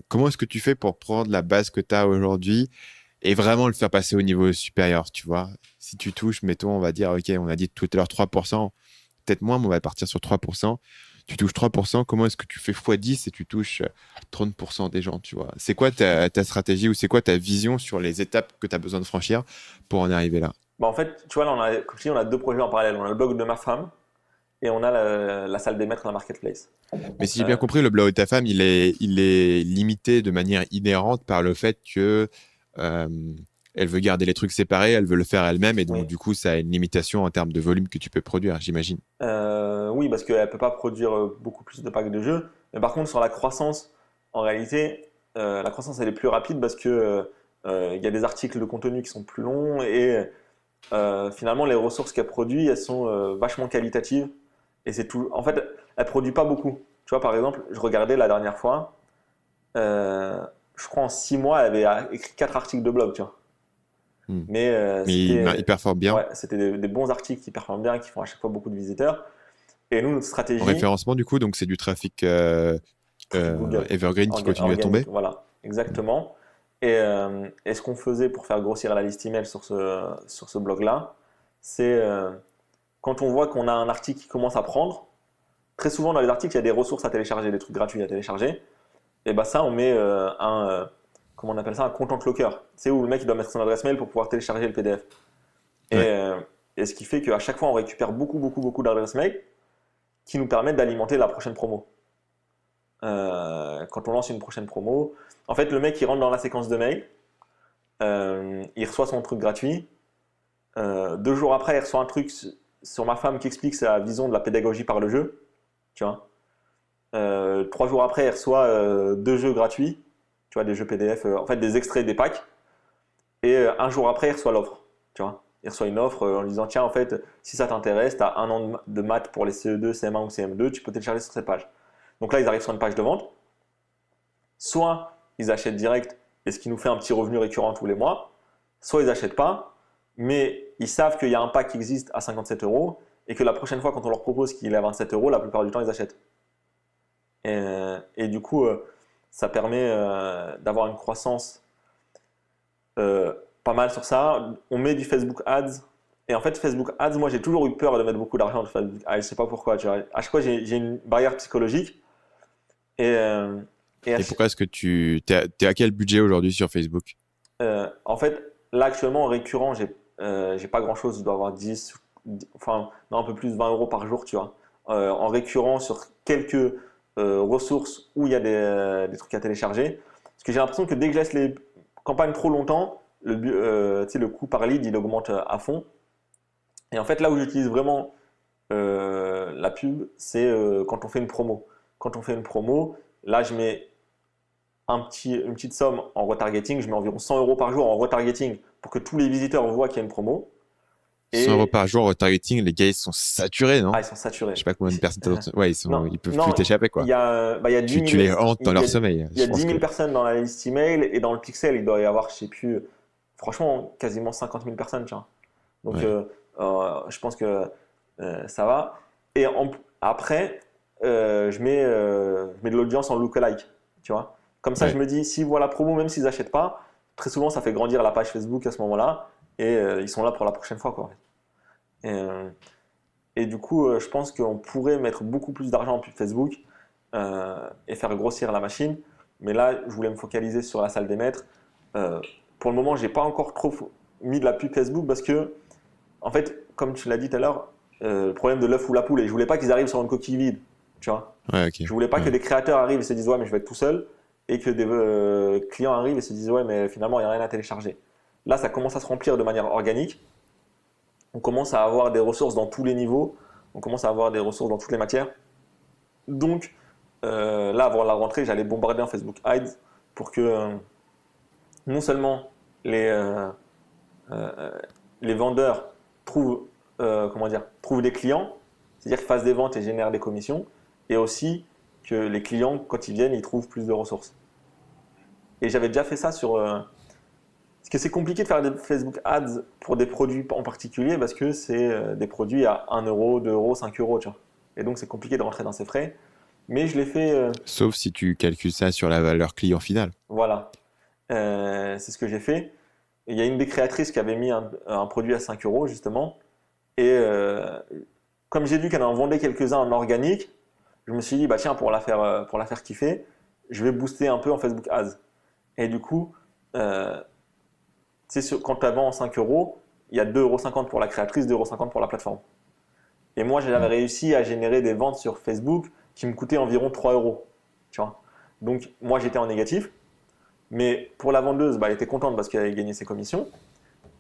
Comment est-ce que tu fais pour prendre la base que tu as aujourd'hui et vraiment le faire passer au niveau supérieur, tu vois? Si tu touches, mettons, on va dire, OK, on a dit tout à l'heure 3%, peut-être moins, mais on va partir sur 3%. Tu touches 3%, comment est-ce que tu fais x10 et tu touches 30% des gens, tu vois? C'est quoi ta stratégie ou c'est quoi ta vision sur les étapes que tu as besoin de franchir pour en arriver là? Bah, en fait, tu vois, là, comme je dis, on a deux projets en parallèle. On a le blog de ma femme et on a la salle des maîtres, la marketplace. Mais si j'ai bien Euh, compris, le blog de ta femme, il est limité de manière inhérente par le fait que euh, elle veut garder les trucs séparés, elle veut le faire elle-même, et donc oui. du coup, ça a une limitation en termes de volume que tu peux produire, j'imagine. Oui, parce qu'elle ne peut pas produire beaucoup plus de packs de jeux. Mais par contre, sur la croissance, en réalité, la croissance, elle est plus rapide parce que il y a des articles de contenu qui sont plus longs et finalement, les ressources qu'elle produit, elles sont vachement qualitatives. Et c'est tout. En fait, elle produit pas beaucoup. Tu vois, par exemple, je regardais la dernière fois, euh, je crois en 6 mois, elle avait écrit 4 articles de blog, tu vois. Hmm. Mais Mais il performe bien. ouais, c'était des bons articles qui performent bien, qui font à chaque fois beaucoup de visiteurs. Et nous, notre En stratégie, référencement, du coup, donc c'est du trafic trafic Google, evergreen qui continue à organique, tomber. voilà, Hmm. exactement. Et ce qu'on faisait pour faire grossir la liste email sur ce blog-là, c'est quand on voit qu'on a un article qui commence à prendre, très souvent dans les articles, il y a des ressources à télécharger, des trucs gratuits à télécharger. Et bah ça, on met comment on appelle ça, un content locker. C'est où le mec il doit mettre son adresse mail pour pouvoir télécharger le PDF. Et, Ouais. euh, et ce qui fait qu'à chaque fois, on récupère beaucoup d'adresses mail qui nous permettent d'alimenter la prochaine promo. Quand on lance une prochaine promo, en fait, le mec il rentre dans la séquence de mail, il reçoit son truc gratuit. 2 jours après, il reçoit un truc sur ma femme qui explique sa vision de la pédagogie par le jeu. Tu vois. 3 jours après, il reçoit 2 jeux gratuits, tu vois, des jeux PDF, en fait des extraits des packs. Et un jour après, il reçoit l'offre. Tu vois. Il reçoit une offre en lui disant tiens, en fait, si ça t'intéresse, tu as un an de maths pour les CE2, CM1 ou CM2, tu peux télécharger sur cette page. Donc là, ils arrivent sur une page de vente. Soit ils achètent direct et ce qui nous fait un petit revenu récurrent tous les mois, soit ils n'achètent pas, mais ils savent qu'il y a un pack qui existe à 57 euros et que la prochaine fois, quand on leur propose qu'il est à 27 euros, la plupart du temps, ils achètent. Et du coup, ça permet d'avoir une croissance euh, pas mal sur ça. On met du Facebook Ads. Et en fait, Facebook Ads, moi j'ai toujours eu peur de mettre beaucoup d'argent dans Facebook Ads. Je sais pas pourquoi. Tu vois. À chaque fois, j'ai une barrière psychologique. Et, euh, et Et pourquoi est-ce que t'es à quel budget aujourd'hui sur Facebook? en fait, là actuellement, en récurrent, j'ai pas grand chose. Je dois avoir 10, enfin, non, un peu plus, 20 euros par jour, tu vois. En récurrent sur quelques ressources où il y a des trucs à télécharger. Parce que j'ai l'impression que dès que je laisse les campagnes trop longtemps, tu sais, le coût par lead, il augmente à fond. Et en fait, là où j'utilise vraiment la pub, c'est quand on fait une promo. Quand on fait une promo, là, je mets une petite somme en retargeting. Je mets environ 100 euros par jour en retargeting pour que tous les visiteurs voient qu'il y a une promo. 100 euros Et par jour, retargeting, les gars, ils sont saturés, non? ils sont saturés. Je sais pas combien de personnes ouais, Non, ils peuvent plus non, t'échapper, quoi. il y a 10 Tu 000, les hantes dans leur sommeil. il y a Je 10 pense que, 000 personnes dans la liste email et dans le pixel, il doit y avoir, je sais plus, franchement, quasiment 50 000 personnes. Tu vois. Donc, ouais. je pense que ça va. Et après, je mets de l'audience en lookalike. Tu vois. Comme ça, je Ouais. me dis, s'ils voient la promo, même s'ils n'achètent pas, très souvent, ça fait grandir la page Facebook à ce moment-là et ils sont là pour la prochaine fois. Quoi. Et, euh, et du coup, je pense qu'on pourrait mettre beaucoup plus d'argent en pub Facebook et faire grossir la machine. Mais là, je voulais me focaliser sur la salle des maîtres. Euh, pour le moment, j'ai pas encore trop mis de la pub Facebook parce que, en fait, comme tu l'as dit tout à l'heure, le problème de l'œuf ou la poule, et je voulais pas qu'ils arrivent sur une coquille vide, tu vois. Ouais, ok. Je voulais pas que Ouais. des créateurs arrivent et se disent ouais, mais je vais être tout seul, et que des clients arrivent et se disent ouais, mais finalement, il n'y a rien à télécharger. Là, ça commence à se remplir de manière organique. On commence à avoir des ressources dans tous les niveaux, on commence à avoir des ressources dans toutes les matières. Donc, là, avant la rentrée, j'allais bombarder en Facebook Ads pour que non seulement les, euh, euh, les vendeurs trouvent, trouvent des clients, c'est-à-dire qu'ils fassent des ventes et génèrent des commissions, et aussi que les clients, quand ils viennent, ils trouvent plus de ressources. Et j'avais déjà fait ça sur. Parce que c'est compliqué de faire des Facebook Ads pour des produits en particulier parce que c'est des produits à 1 euro, 2 euros, 5 euros, tu vois. Et donc c'est compliqué de rentrer dans ces frais. Mais je l'ai fait, Sauf si tu calcules ça sur la valeur client finale. voilà. C'est ce que j'ai fait. Et il y a une des créatrices qui avait mis un produit à 5 euros, justement. Et comme j'ai vu qu'elle en vendait quelques-uns en organique, je me suis dit, bah tiens, pour la faire kiffer, je vais booster un peu en Facebook Ads. Et du coup, euh, quand tu vends en 5 euros, il y a 2,50 € pour la créatrice, 2,50 € pour la plateforme. Et moi, j'avais Mm. réussi à générer des ventes sur Facebook qui me coûtaient environ 3 euros. Tu vois. Donc, moi, j'étais en négatif. Mais pour la vendeuse, bah, elle était contente parce qu'elle avait gagné ses commissions.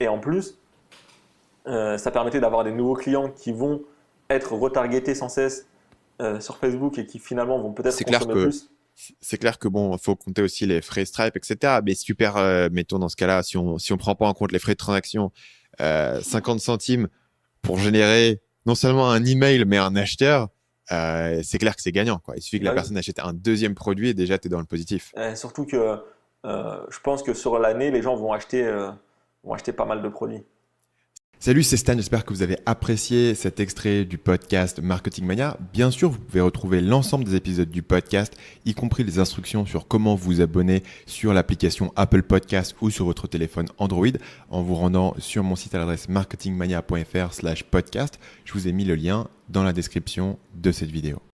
Et en plus, ça permettait d'avoir des nouveaux clients qui vont être retargetés sans cesse sur Facebook et qui finalement vont peut-être C'est clair consommer que plus. c'est clair que bon, faut compter aussi les frais Stripe, etc. Mais super, mettons dans ce cas-là, si on prend pas en compte les frais de transaction, 50 centimes pour générer non seulement un email mais un acheteur, c'est clair que c'est gagnant, quoi. Il suffit que la Bah oui. personne achète un deuxième produit et déjà tu es dans le positif. Surtout que je pense que sur l'année, les gens vont acheter pas mal de produits. Salut, c'est Stan, j'espère que vous avez apprécié cet extrait du podcast Marketing Mania. Bien sûr, vous pouvez retrouver l'ensemble des épisodes du podcast, y compris les instructions sur comment vous abonner sur l'application Apple Podcast ou sur votre téléphone Android en vous rendant sur mon site à l'adresse marketingmania.fr/podcast. Je vous ai mis le lien dans la description de cette vidéo.